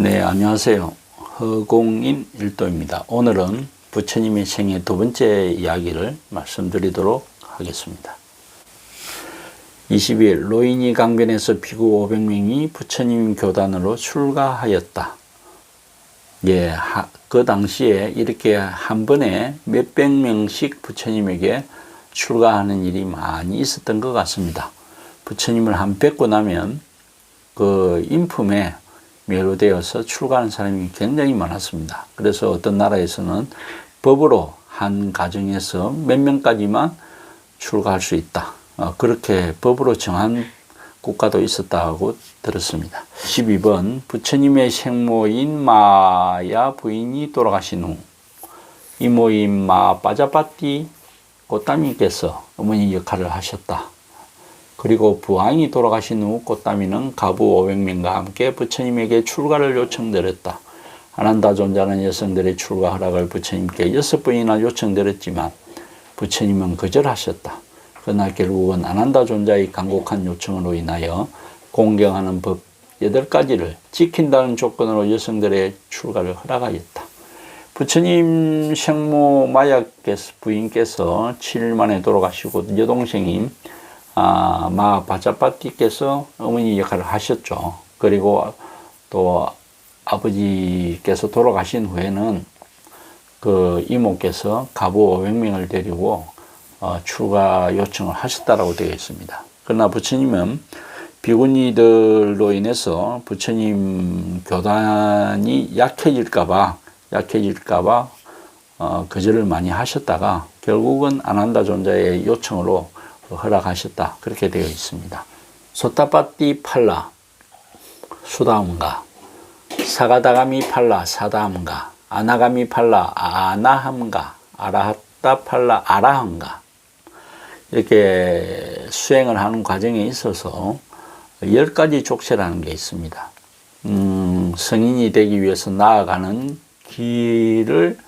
네, 안녕하세요. 허공인 일도입니다. 오늘은 부처님의 생애 두 번째 이야기를 말씀드리도록 하겠습니다. 22일 로인이 강변에서 비구 500명이 부처님 교단으로 출가하였다. 예, 그 당시에 이렇게 한 번에 몇백 명씩 부처님에게 출가하는 일이 많이 있었던 것 같습니다. 부처님을 한 뵙고 나면 그 인품에 매료되어서 출가하는 사람이 굉장히 많았습니다. 그래서 어떤 나라에서는 법으로 한 가정에서 몇 명까지만 출가할 수 있다. 그렇게 법으로 정한 국가도 있었다고 들었습니다. 12번 부처님의 생모인 마야 부인이 돌아가신 후 이모인 마 빠자빠띠 꽃다미께서 어머니 역할을 하셨다. 그리고 부왕이 돌아가신 후 꽃다미는 가부 500명과 함께 부처님에게 출가를 요청드렸다. 아난다 존자는 여성들의 출가 허락을 부처님께 6번이나 요청드렸지만 부처님은 거절하셨다. 그러나 결국은 아난다 존자의 간곡한 요청으로 인하여 공경하는 법 8가지를 지킨다는 조건으로 여성들의 출가를 허락하였다. 부처님 생모 마야 부인께서 7일 만에 돌아가시고 여동생인 마 바자빠띠께서 어머니 역할을 하셨죠. 그리고 또 아버지께서 돌아가신 후에는 그 이모께서 가부 500명을 데리고 출가 요청을 하셨다라고 되어 있습니다. 그러나 부처님은 비구니들로 인해서 부처님 교단이 약해질까봐 거절을 많이 하셨다가 결국은 아난다 존자의 요청으로 허락하셨다. 그렇게 되어 있습니다. 소타빠띠 팔라 수다함가, 사가다가미 팔라 사다함가, 아나가미 팔라 아나함가, 아라하따 팔라 아라함가. 이렇게 수행을 하는 과정에 있어서 10가지 족쇄라는 게 있습니다. 성인이 되기 위해서 나아가는 길을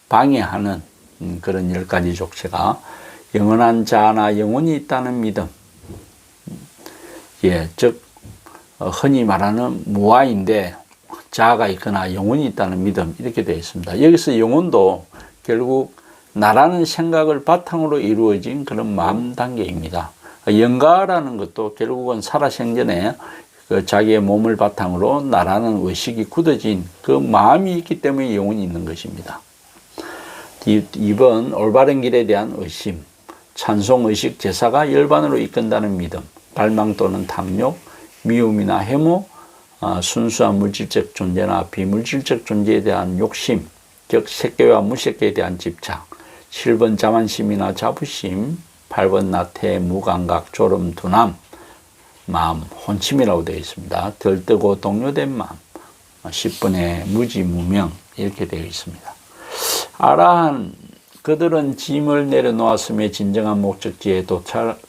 방해하는 그런 10가지 족쇄가 영원한 자나 영혼이 있다는 믿음. 예, 즉 흔히 말하는 무아인데 자아가 있거나 영혼이 있다는 믿음, 이렇게 되어 있습니다. 여기서 영혼도 결국 나라는 생각을 바탕으로 이루어진 그런 마음 단계입니다. 영가라는 것도 결국은 살아생전에 그 자기의 몸을 바탕으로 나라는 의식이 굳어진 그 마음이 있기 때문에 영혼이 있는 것입니다. 2번 올바른 길에 대한 의심. 찬송의식 제사가 열반으로 이끈다는 믿음, 갈망 또는 탐욕, 미움이나 해모, 순수한 물질적 존재나 비물질적 존재에 대한 욕심, 즉 색계와 무색계에 대한 집착. 7번 자만심이나 자부심, 8번 나태, 무감각, 졸음, 둔함, 마음, 혼침이라고 되어 있습니다. 들뜨고 동요된 마음. 10번에 무지, 무명, 이렇게 되어 있습니다. 아라한 그들은 짐을 내려놓았음에 진정한 목적지에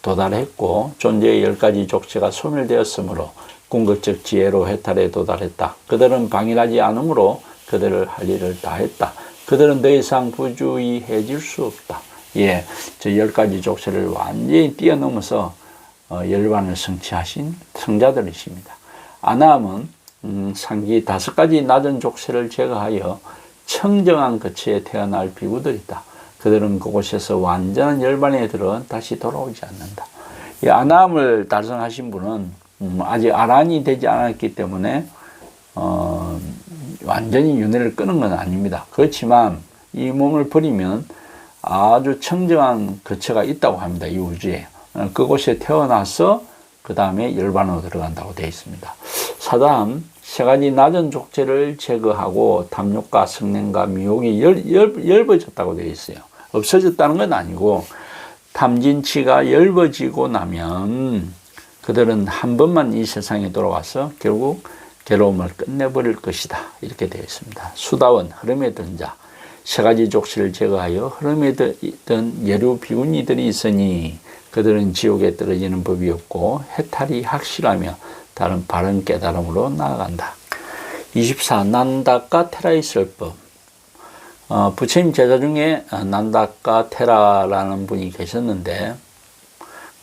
도달했고 존재의 10가지 족쇄가 소멸되었으므로 궁극적 지혜로 해탈에 도달했다. 그들은 방일하지 않으므로 그들을 할 일을 다 했다. 그들은 더 이상 부주의해질 수 없다. 예, 저 10가지 족쇄를 완전히 뛰어넘어서 열반을 성취하신 성자들이십니다. 아나함은 상기 5가지 낮은 족쇄를 제거하여 청정한 거처에 태어날 비구들이다. 그들은 그곳에서 완전한 열반에 들어 다시 돌아오지 않는다. 이 아나함을 달성하신 분은 아직 아란이 되지 않았기 때문에 완전히 윤회를 끊은 건 아닙니다. 그렇지만 이 몸을 버리면 아주 청정한 거처가 있다고 합니다. 이 우주에. 그곳에 태어나서 그 다음에 열반으로 들어간다고 되어 있습니다. 사다음 3가지 낮은 족쇄를 제거하고 탐욕과 성냄과 미혹이 엷어졌다고 되어 있어요. 없어졌다는 건 아니고 탐진치가 엷어지고 나면 그들은 한 번만 이 세상에 돌아와서 결국 괴로움을 끝내버릴 것이다. 이렇게 되어 있습니다. 수다원, 흐름에 든 자, 3가지 족쇄를 제거하여 흐름에 든 예류 비구니들이 있으니 그들은 지옥에 떨어지는 법이 없고 해탈이 확실하며 다른 바른 깨달음으로 나아간다. 24. 난다카 테라의 설법. 부처님 제자 중에 난다카 테라라는 분이 계셨는데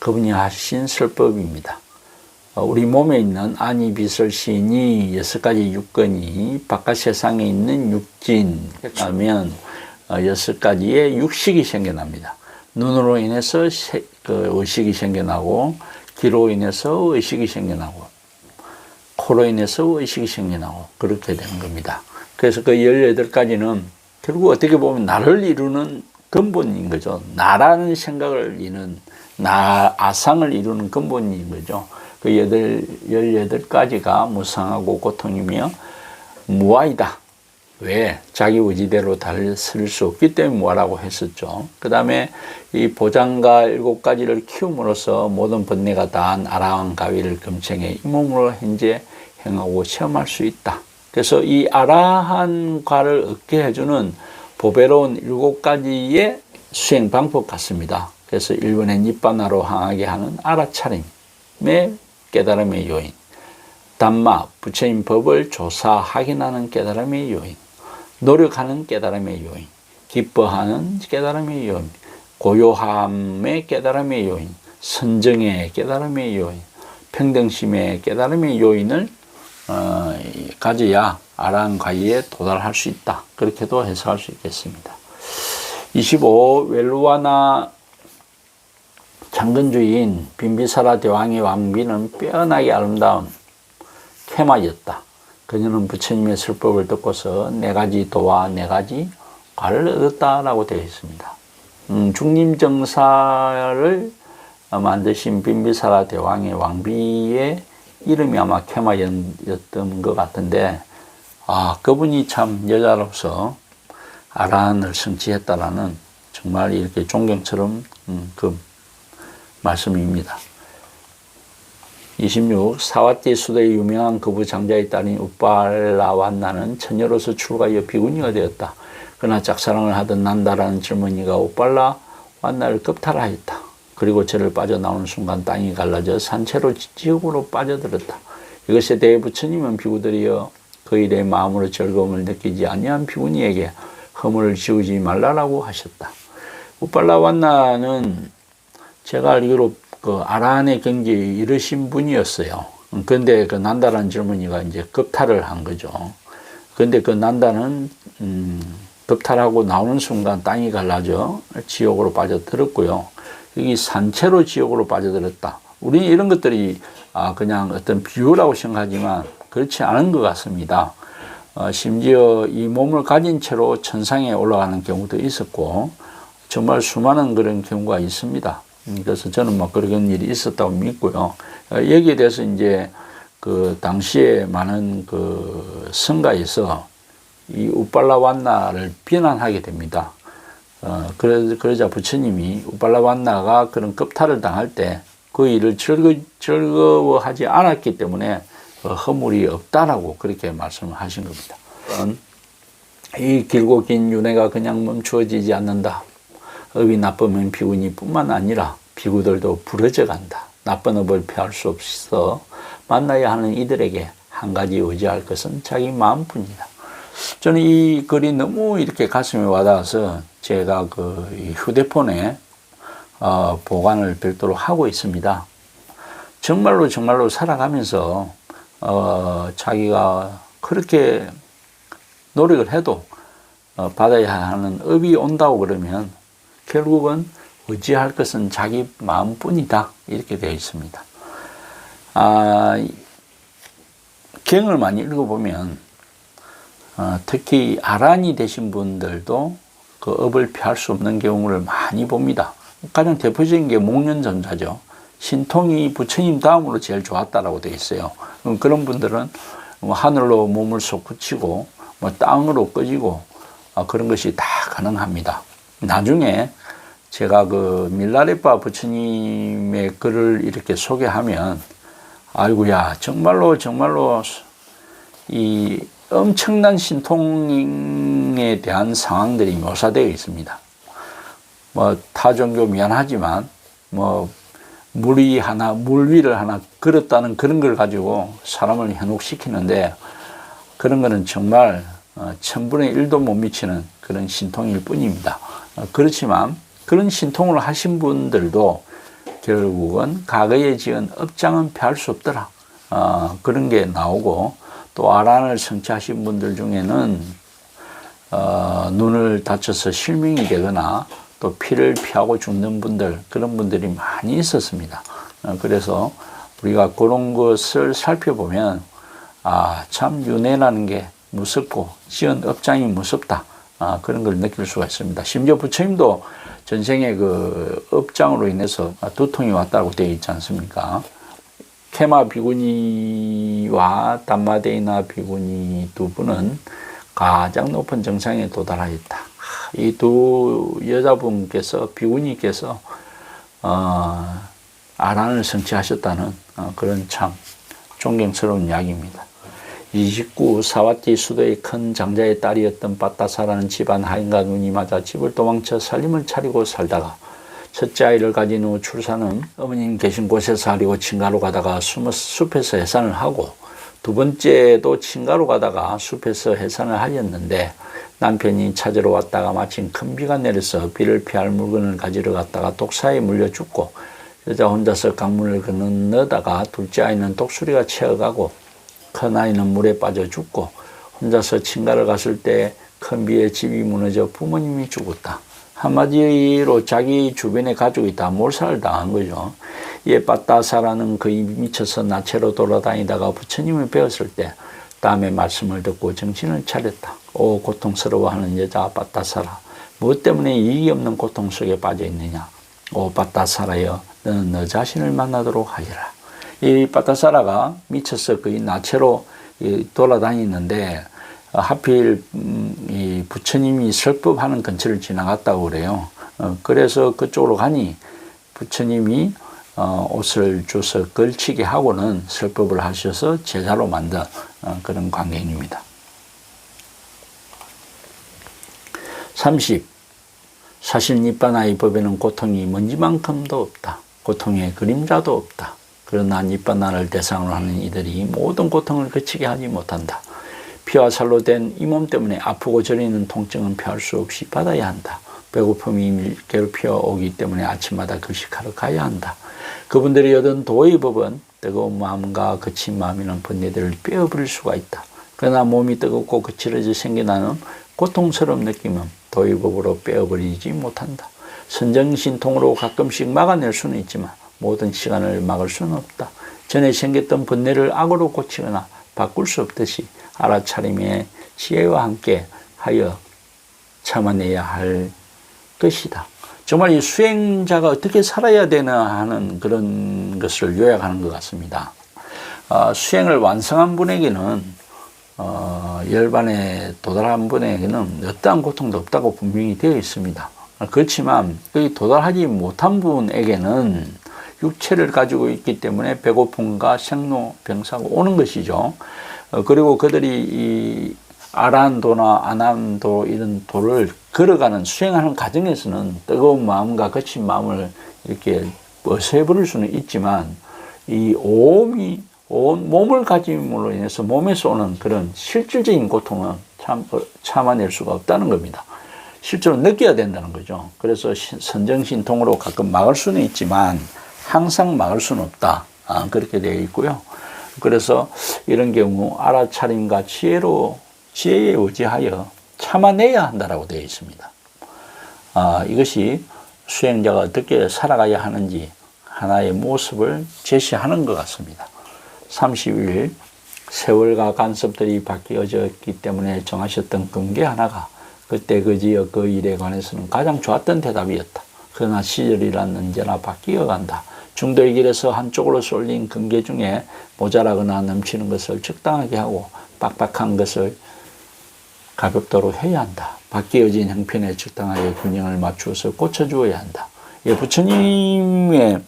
그분이 하신 설법입니다. 우리 몸에 있는 안이, 비설, 신이 6가지 육근이 바깥 세상에 있는 육진 하면 6가지의 육식이 생겨납니다. 눈으로 인해서 의식이 생겨나고, 귀로 인해서 의식이 생겨나고, 코로 인해서 의식이 생겨나고, 그렇게 되는 겁니다. 그래서 그 18가지는 결국 어떻게 보면 나를 이루는 근본인 거죠. 나라는 생각을 이루는, 아상을 이루는 근본인 거죠. 그 18가지가 무상하고 고통이며 무아이다. 왜? 자기 의지대로 달릴 수 없기 때문에 무아라고 했었죠. 그 다음에 이 보장과 7가지를 키움으로써 모든 번뇌가 다한 아라한 가위를 금청해 이 몸으로 현재 행하고 체험할 수 있다. 그래서 이 아라한과를 얻게 해주는 보배로운 7가지의 수행 방법 같습니다. 그래서 일본의 니빠나로 향하게 하는 알아차림의 깨달음의 요인, 담마, 부처님 법을 조사 확인하는 깨달음의 요인, 노력하는 깨달음의 요인, 기뻐하는 깨달음의 요인, 고요함의 깨달음의 요인, 선정의 깨달음의 요인, 평등심의 깨달음의 요인을 가져야 아라한 가위에 도달할 수 있다. 그렇게도 해석할 수 있겠습니다. 25. 웰루아나 장근주인 빈비사라 대왕의 왕비는 빼어나게 아름다운 케마였다. 그녀는 부처님의 설법을 듣고서 4가지 도와 4가지 과를 얻었다라고 되어 있습니다. 중림정사를 만드신 빈비사라 대왕의 왕비의 이름이 아마 케마였던 것 같은데, 그분이 참 여자로서 아라한을 성취했다라는 정말 이렇게 존경처럼 그 말씀입니다. 26. 사와띠 수도의 유명한 거부 장자의 딸인 우빨라완나는 처녀로서 출가하여 비구니가 되었다. 그러나 짝사랑을 하던 난다라는 젊은이가 우빨라완나를 겁탈하였다. 그리고 저를 빠져나오는 순간 땅이 갈라져 산채로 지옥으로 빠져들었다. 이것에 대해 부처님은 비구들이여 그 일에 마음으로 즐거움을 느끼지 아니한 비구니에게 허물을 지우지 말라라고 하셨다. 우빨라완나는 제가 알기로 그 아라한의 경지에 이르신 분이었어요. 근데 그 난다라는 젊은이가 이제 겁탈을 한 거죠. 근데 그 난다는 겁탈하고 나오는 순간 땅이 갈라져 지옥으로 빠져들었고요. 여기 산채로 지옥으로 빠져들었다. 우리는 이런 것들이 그냥 어떤 비유라고 생각하지만 그렇지 않은 것 같습니다. 심지어 이 몸을 가진 채로 천상에 올라가는 경우도 있었고 정말 수많은 그런 경우가 있습니다. 그래서 저는 뭐 그런 일이 있었다고 믿고요. 여기에 대해서 이제 그 당시에 많은 그 성가에서 이 우빨라완나를 비난하게 됩니다. 그러자 부처님이 우빨라완나가 그런 겁탈을 당할 때 그 일을 즐거워하지 않았기 때문에 허물이 없다라고 그렇게 말씀을 하신 겁니다. 이 길고 긴 윤회가 그냥 멈추어지지 않는다. 업이 나쁘면 비구니 뿐만 아니라 비구들도 부러져 간다. 나쁜 업을 피할 수 없어 만나야 하는 이들에게 한 가지 의지할 것은 자기 마음뿐이다. 저는 이 글이 너무 이렇게 가슴에 와닿아서 제가 그 휴대폰에 보관을 별도로 하고 있습니다. 정말로 살아가면서 자기가 그렇게 노력을 해도 받아야 하는 업이 온다고 그러면 결국은 의지할 것은 자기 마음뿐이다. 이렇게 되어 있습니다. 경을 많이 읽어보면 특히 아란이 되신 분들도 그 업을 피할 수 없는 경우를 많이 봅니다. 가장 대표적인 게 목련전자죠. 신통이 부처님 다음으로 제일 좋았다라고 되어 있어요. 그런 분들은 하늘로 몸을 솟구치고 땅으로 꺼지고 그런 것이 다 가능합니다. 나중에 제가 그 밀라레파 부처님의 글을 이렇게 소개하면 아이고야 정말로 이 엄청난 신통에 대한 상황들이 묘사되어 있습니다. 타 종교 미안하지만 물 위를 하나 걸었다는 그런 걸 가지고 사람을 현혹시키는데 그런 거는 정말 1000분의 1도 못 미치는 그런 신통일 뿐입니다. 그렇지만 그런 신통을 하신 분들도 결국은 과거에 지은 업장은 피할 수 없더라. 그런 게 나오고, 또 아란을 성취하신 분들 중에는 눈을 다쳐서 실명이 되거나 또 피를 피하고 죽는 분들, 그런 분들이 많이 있었습니다. 그래서 우리가 그런 것을 살펴보면 참 윤회라는 게 무섭고 지은 업장이 무섭다, 그런 걸 느낄 수가 있습니다. 심지어 부처님도 전생에 그 업장으로 인해서 두통이 왔다고 되어 있지 않습니까? 케마 비구니와 담마데이나 비구니 두 분은 가장 높은 정상에 도달하였다. 이 두 여자분께서, 비구니께서 아란을 성취하셨다는 그런 참 존경스러운 이야기입니다. 29 사와티 수도의 큰 장자의 딸이었던 바타사라는 집안 하인과 눈이 맞아 집을 도망쳐 살림을 차리고 살다가 첫째 아이를 가진 후 출산은 어머님 계신 곳에서 하려고 친가로 가다가 숲에서 해산을 하고, 두 번째도 친가로 가다가 숲에서 해산을 하였는데 남편이 찾으러 왔다가 마침 큰 비가 내려서 비를 피할 물건을 가지러 갔다가 독사에 물려 죽고, 여자 혼자서 강문을 건너다가 둘째 아이는 독수리가 채어가고 큰 아이는 물에 빠져 죽고, 혼자서 친가를 갔을 때 큰 비에 집이 무너져 부모님이 죽었다. 한마디로 자기 주변의 가족이 다 몰살을 당한 거죠. 이에 바타사라는 거의 미쳐서 나체로 돌아다니다가 부처님을 배웠을 때 다음에 말씀을 듣고 정신을 차렸다. 오 고통스러워하는 여자 바타사라, 무엇 때문에 이익이 없는 고통 속에 빠져 있느냐. 오 바타사라여, 너는 너 자신을 만나도록 하리라. 이 바타사라가 미쳐서 거의 나체로 돌아다니는데 하필 이 부처님이 설법하는 근처를 지나갔다고 그래요. 그래서 그쪽으로 가니 부처님이 옷을 줘서 걸치게 하고는 설법을 하셔서 제자로 만든 그런 관계입니다. 30. 사실 니빠나의 법에는 고통이 먼지만큼도 없다. 고통의 그림자도 없다. 그러나 니빠나를 대상으로 하는 이들이 모든 고통을 그치게 하지 못한다. 피와 살로 된 이 몸 때문에 아프고 저리는 통증은 피할 수 없이 받아야 한다. 배고픔이 괴롭혀 오기 때문에 아침마다 급식하러 가야 한다. 그분들이 얻은 도의 법은 뜨거운 마음과 거친 마음이라는 번뇌들을 빼어버릴 수가 있다. 그러나 몸이 뜨겁고 거칠어져 생겨나는 고통스러운 느낌은 도의 법으로 빼어버리지 못한다. 선정신통으로 가끔씩 막아낼 수는 있지만 모든 시간을 막을 수는 없다. 전에 생겼던 번뇌를 악으로 고치거나 바꿀 수 없듯이 알아차림의 지혜와 함께 하여 참아내야 할 것이다. 정말 이 수행자가 어떻게 살아야 되나 하는 그런 것을 요약하는 것 같습니다. 수행을 완성한 분에게는 열반에 도달한 분에게는 어떠한 고통도 없다고 분명히 되어 있습니다. 그렇지만 거기 도달하지 못한 분에게는 육체를 가지고 있기 때문에 배고픔과 생로병사가 오는 것이죠. 그리고 그들이 이 아란도나 아난도 이런 도를 걸어가는 수행하는 과정에서는 뜨거운 마음과 거친 마음을 이렇게 없애버릴 수는 있지만 이 온 몸을 가짐으로 인해서 몸에서 오는 그런 실질적인 고통은 참아낼 수가 없다는 겁니다. 실제로 느껴야 된다는 거죠. 그래서 선정신통으로 가끔 막을 수는 있지만 항상 막을 수는 없다. 그렇게 되어 있고요. 그래서 이런 경우 알아차림과 지혜에 의지하여 참아내야 한다라고 되어 있습니다. 이것이 수행자가 어떻게 살아가야 하는지 하나의 모습을 제시하는 것 같습니다. 31. 세월과 간섭들이 바뀌어졌기 때문에 정하셨던 근계 하나가 그때 그 지역 그 일에 관해서는 가장 좋았던 대답이었다. 그러나 시절이란 언제나 바뀌어간다. 중도의 길에서 한쪽으로 쏠린 근계 중에 모자라거나 넘치는 것을 적당하게 하고 빡빡한 것을 가볍도록 해야 한다. 바뀌어진 형편에 적당하게 균형을 맞추어서 고쳐주어야 한다. 부처님의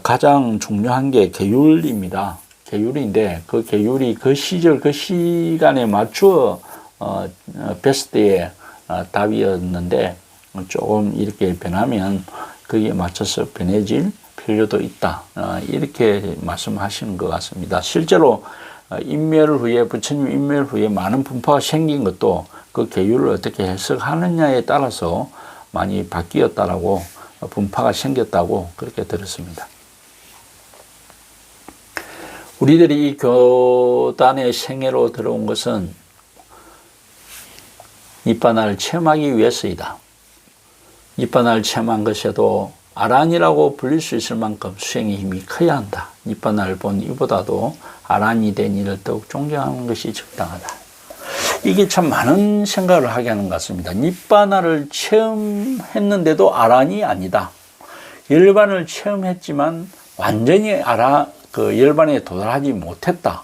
가장 중요한 게 계율입니다. 계율인데 그 계율이 그 시절 그 시간에 맞추어 베스트의 답이었는데 조금 이렇게 변하면 거기에 맞춰서 변해질 필요도 있다. 이렇게 말씀하시는 것 같습니다. 실제로 인멸 후에 부처님 인멸 후에 많은 분파가 생긴 것도 그 계율을 어떻게 해석하느냐에 따라서 많이 바뀌었다라고 분파가 생겼다고 그렇게 들었습니다. 우리들이 이 교단의 생애로 들어온 것은 니바나를 체험하기 위해서이다. 니바나를 체험한 것에도 아란이라고 불릴 수 있을 만큼 수행의 힘이 커야 한다. 니바나를 본 이보다도 아란이 된 이를 더욱 존경하는 것이 적당하다. 이게 참 많은 생각을 하게 하는 것 같습니다. 니바나를 체험했는데도 아란이 아니다. 열반을 체험했지만 완전히 열반에 도달하지 못했다.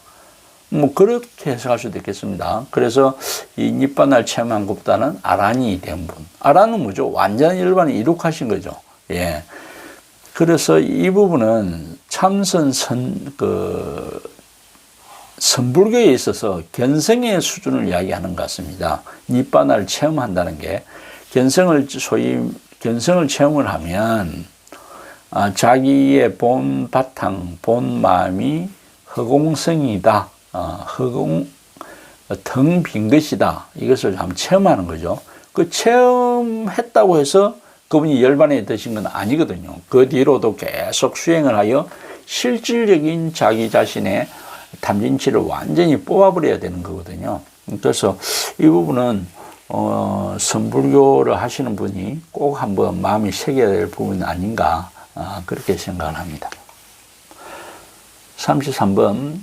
뭐 그렇게 해석할 수도 있겠습니다. 그래서 이 니바나를 체험한 것보다는 아란이 된 분. 아란은 뭐죠? 완전히 열반을 이룩하신 거죠. 예. 그래서 이 부분은 참선 선불교에 있어서 견성의 수준을 이야기하는 것 같습니다. 니바나를 체험한다는 게 견성을 체험을 하면 자기의 본 바탕, 본 마음이 허공성이다. 텅 빈 것이다. 이것을 한번 체험하는 거죠. 그 체험했다고 해서 그분이 열반에 드신 건 아니거든요. 그 뒤로도 계속 수행을 하여 실질적인 자기 자신의 탐진치를 완전히 뽑아버려야 되는 거거든요. 그래서 이 부분은 선불교를 하시는 분이 꼭 한번 마음이 새겨야 될 부분이 아닌가 그렇게 생각을 합니다. 33번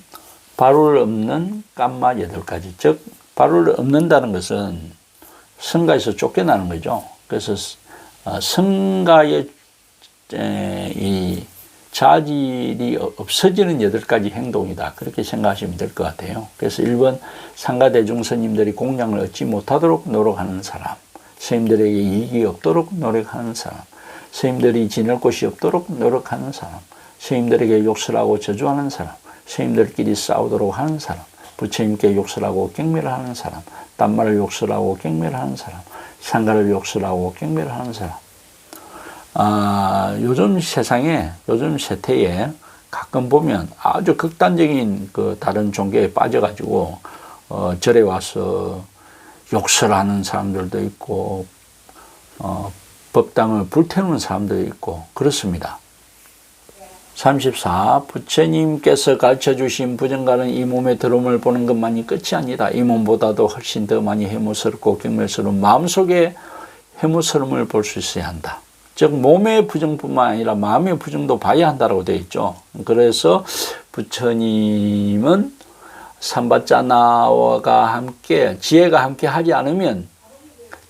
바룰 없는 깜마 8가지. 즉 바룰을 없는다는 것은 성가에서 쫓겨나는 거죠. 그래서 성가의 이 자질이 없어지는 8가지 행동이다. 그렇게 생각하시면 될 것 같아요. 그래서 1번 상가대중 스님들이 공양을 얻지 못하도록 노력하는 사람, 스님들에게 이익이 없도록 노력하는 사람, 스님들이 지낼 곳이 없도록 노력하는 사람, 스님들에게 욕설하고 저주하는 사람, 스님들끼리 싸우도록 하는 사람, 부처님께 욕설하고 경멸을 하는 사람, 딴말을 욕설하고 경멸을 하는 사람, 상가를 욕설하고 경멸을 하는 사람. 요즘 세태에 가끔 보면 아주 극단적인 다른 종교에 빠져가지고, 절에 와서 욕설하는 사람들도 있고, 법당을 불태우는 사람도 있고, 그렇습니다. 34. 부처님께서 가르쳐 주신 부정가는 이 몸의 더러움을 보는 것만이 끝이 아니다. 이 몸보다도 훨씬 더 많이 해무스럽고 경멸스러운 마음속의 해무스러움을 볼 수 있어야 한다. 즉 몸의 부정뿐만 아니라 마음의 부정도 봐야 한다고 되어 있죠. 그래서 부처님은 삼바짜나와 함께 지혜가 함께 하지 않으면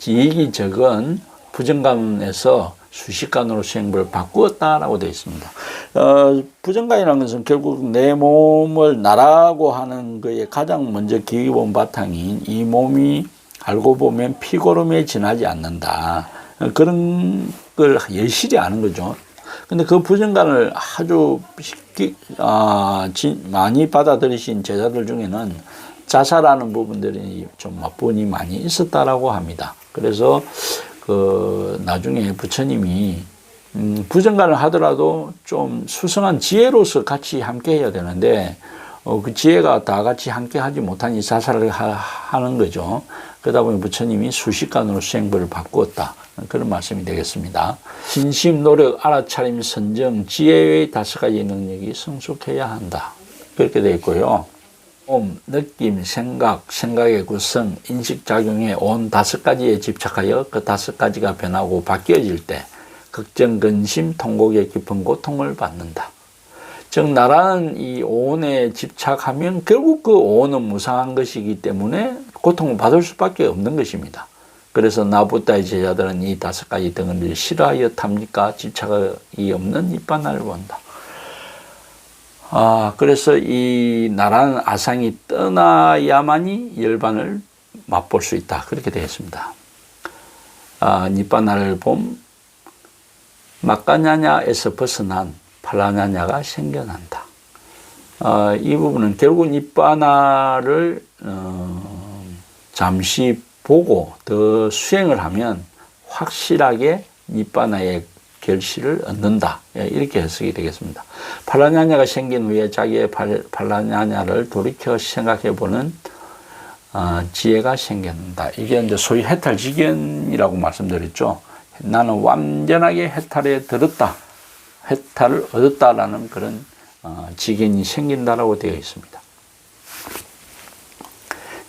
이익이 적은 부정감에서 수식관으로 수행법을 바꾸었다라고 되어 있습니다. 부정관이라는 것은 결국 내 몸을 나라고 하는 것에 가장 먼저 기본 바탕인 이 몸이 알고 보면 피고름에 지나지 않는다. 그런 걸 여실히 아는 거죠. 근데 그 부정관을 아주 많이 받아들이신 제자들 중에는 자살하는 부분들이 좀 맛본이 많이 있었다라고 합니다. 그래서 나중에 부처님이 부정관을 하더라도 좀 수성한 지혜로서 같이 함께 해야 되는데 그 지혜가 다 같이 함께 하지 못하니 자살을 하는 거죠. 그러다 보니 부처님이 수식관으로 수행법을 바꾸었다. 그런 말씀이 되겠습니다. 진심, 노력, 알아차림, 선정, 지혜의 5가지 능력이 성숙해야 한다. 그렇게 되어 있고요. 느낌, 생각의 구성, 인식작용에 온 5가지에 집착하여 그 5가지가 변하고 바뀌어질 때 걱정, 근심, 통곡의 깊은 고통을 받는다. 즉 나라는 이 오온에 집착하면 결국 그 오온은 무상한 것이기 때문에 고통을 받을 수밖에 없는 것입니다. 그래서 나부타의 제자들은 이 5가지 덩어리를 싫어하여 탐닉과 집착이 없는 니바나를 본다. 그래서 이 나라는 아상이 떠나야만이 열반을 맛볼 수 있다. 그렇게 되어 있습니다. 니바나를 봄, 마까냐냐에서 벗어난 팔라냐냐가 생겨난다. 이 부분은 결국 니바나를 잠시 보고 더 수행을 하면 확실하게 니바나의 결실을 얻는다. 이렇게 해석이 되겠습니다. 팔라냐냐가 생긴 후에 자기의 팔라냐냐를 돌이켜 생각해보는 지혜가 생긴다. 이게 이제 소위 해탈지견이라고 말씀드렸죠. 나는 완전하게 해탈에 들었다. 해탈을 얻었다라는 그런 지견이 생긴다라고 되어 있습니다.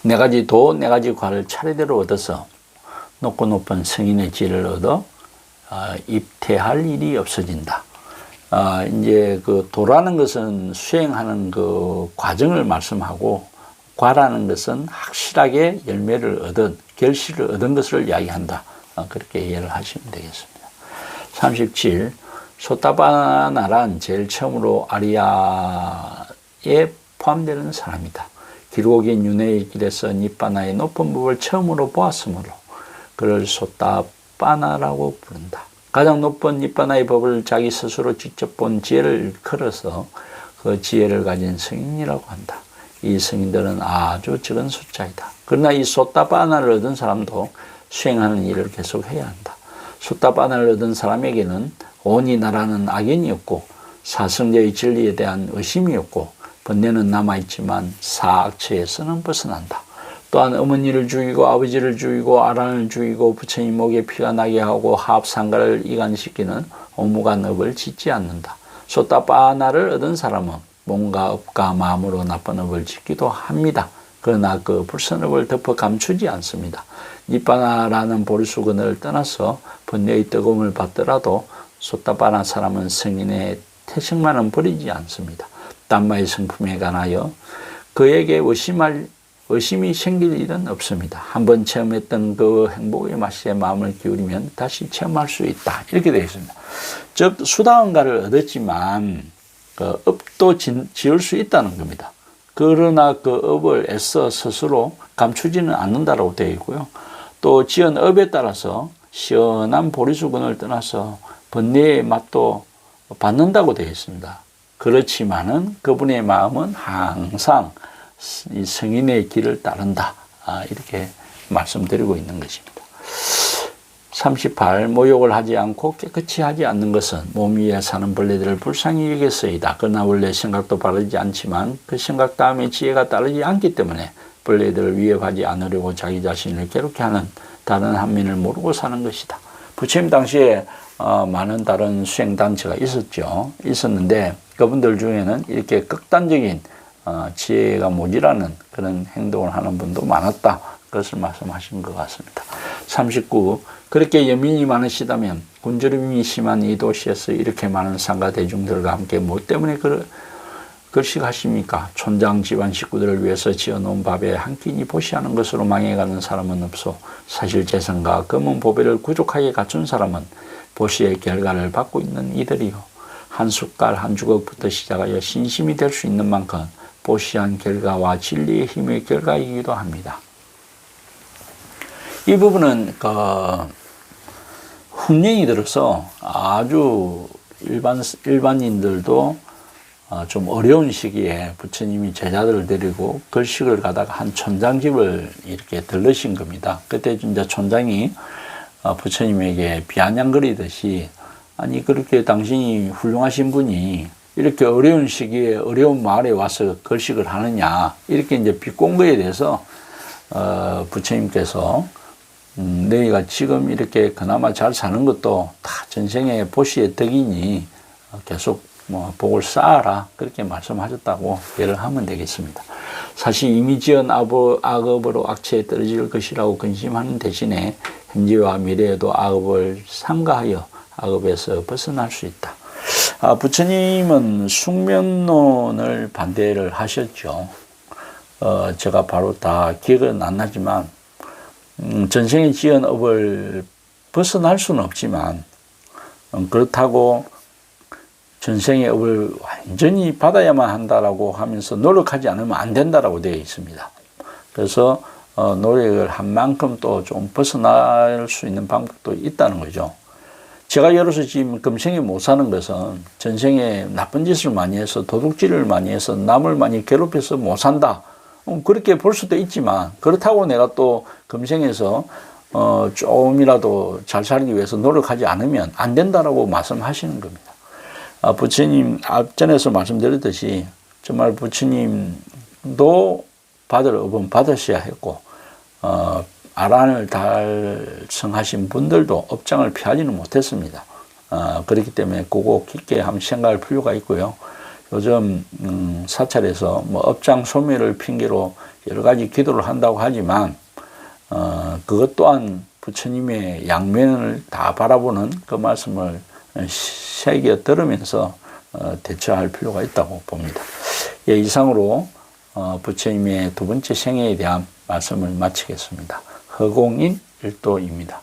네 가지 도, 네 가지 과를 차례대로 얻어서 높고 높은 성인의 지혜를 얻어 입퇴할 일이 없어진다. 이제 그 도라는 것은 수행하는 그 과정을 말씀하고 과라는 것은 확실하게 열매를 얻은 결실을 얻은 것을 이야기한다. 그렇게 이해를 하시면 되겠습니다. 37. 소타바나란 제일 처음으로 아리야에 포함되는 사람이다. 길고 긴 윤회의 길에서 니빠나의 높은 법을 처음으로 보았으므로 그를 소타바나라고 부른다. 가장 높은 니빠나의 법을 자기 스스로 직접 본 지혜를 일컬어서 그 지혜를 가진 성인이라고 한다. 이 성인들은 아주 적은 숫자이다. 그러나 이 소타바나를 얻은 사람도 수행하는 일을 계속 해야 한다. 소타바나를 얻은 사람에게는 온이 나라는 악연이 없고 사성제의 진리에 대한 의심이 없고 번뇌는 남아있지만 사악처에서는 벗어난다. 또한 어머니를 죽이고 아버지를 죽이고 아란을 죽이고 부처님 목에 피가 나게 하고 하합상가를 이간시키는 오무간 업을 짓지 않는다. 소타바나를 얻은 사람은 몸과 업과 마음으로 나쁜 업을 짓기도 합니다. 그러나 그 불선업을 덮어 감추지 않습니다. 니빠나라는 보리수건을 떠나서 번뇌의 뜨거움을 받더라도 소타바나 사람은 성인의 태식만은 버리지 않습니다. 담마의 성품에 관하여 그에게 의심이 생길 일은 없습니다. 한번 체험했던 그 행복의 맛에 마음을 기울이면 다시 체험할 수 있다. 이렇게 되어 있습니다. 즉 수다원가를 얻었지만 그 업도 지을 수 있다는 겁니다. 그러나 그 업을 애써 스스로 감추지는 않는다라고 되어 있고요. 또 지은 업에 따라서 시원한 보리수건을 떠나서 번뇌의 맛도 받는다고 되어 있습니다. 그렇지만은 그분의 마음은 항상 이 성인의 길을 따른다. 이렇게 말씀드리고 있는 것입니다. 38. 모욕을 하지 않고 깨끗이 하지 않는 것은 몸 위에 사는 벌레들을 불쌍히 여겼어이다. 그러나 원래 생각도 바르지 않지만 그 생각 다음에 지혜가 따르지 않기 때문에 벌레들을 위협하지 않으려고 자기 자신을 괴롭게 하는 다른 한면을 모르고 사는 것이다. 부처님 당시에 많은 다른 수행단체가 있었는데 그분들 중에는 이렇게 극단적인 지혜가 모자라는 그런 행동을 하는 분도 많았다. 그것을 말씀하신 것 같습니다. 39. 그렇게 연민이 많으시다면 군주름이 심한 이 도시에서 이렇게 많은 상가 대중들과 함께 뭐 때문에 걸식하십니까? 촌장 집안 식구들을 위해서 지어놓은 밥에 한 끼니 보시하는 것으로 망해가는 사람은 없소. 사실 재산과 검은 보배를 부족하게 갖춘 사람은 보시의 결과를 받고 있는 이들이요. 한 숟갈 한 주걱부터 시작하여 신심이 될 수 있는 만큼 보시한 결과와 진리의 힘의 결과이기도 합니다. 이 부분은 훈련이 들어서 아주 일반인들도 좀 어려운 시기에 부처님이 제자들을 데리고 걸식을 가다가 한 촌장집을 이렇게 들르신 겁니다. 그때 진짜 촌장이 부처님에게 비아냥거리듯이 아니 그렇게 당신이 훌륭하신 분이 이렇게 어려운 시기에 어려운 마을에 와서 걸식을 하느냐 이렇게 이제 비꼰 거에 대해서 부처님께서 너희가 지금 이렇게 그나마 잘 사는 것도 다 전생의 보시의 덕이니 계속 복을 쌓아라 그렇게 말씀하셨다고 이해를 하면 되겠습니다. 사실 이미 지은 악업으로 악체에 떨어질 것이라고 근심하는 대신에 현재와 미래에도 악업을 삼가하여 악업에서 벗어날 수 있다. 부처님은 숙면론을 반대를 하셨죠. 제가 바로 다 기억은 안 나지만 전생에 지은 업을 벗어날 수는 없지만 그렇다고 전생의 업을 완전히 받아야만 한다라고 하면서 노력하지 않으면 안 된다라고 되어 있습니다. 그래서 노력을 한 만큼 또 좀 벗어날 수 있는 방법도 있다는 거죠. 제가 예를 들어서 지금 금생에 못 사는 것은 전생에 나쁜 짓을 많이 해서 도둑질을 많이 해서 남을 많이 괴롭혀서 못 산다. 그렇게 볼 수도 있지만 그렇다고 내가 또 금생에서 조금이라도 잘 살기 위해서 노력하지 않으면 안 된다라고 말씀하시는 겁니다. 부처님 앞전에서 말씀드렸듯이 정말 부처님도 받을 업은 받으셔야 했고 아란을 달성하신 분들도 업장을 피하지는 못했습니다. 그렇기 때문에 그거 깊게 한번 생각할 필요가 있고요. 요즘 사찰에서 뭐 업장 소멸을 핑계로 여러 가지 기도를 한다고 하지만 그것 또한 부처님의 양면을 다 바라보는 그 말씀을 새겨 들으면서 대처할 필요가 있다고 봅니다. 예, 이상으로 부처님의 두 번째 생애에 대한 말씀을 마치겠습니다. 허공인 일도입니다.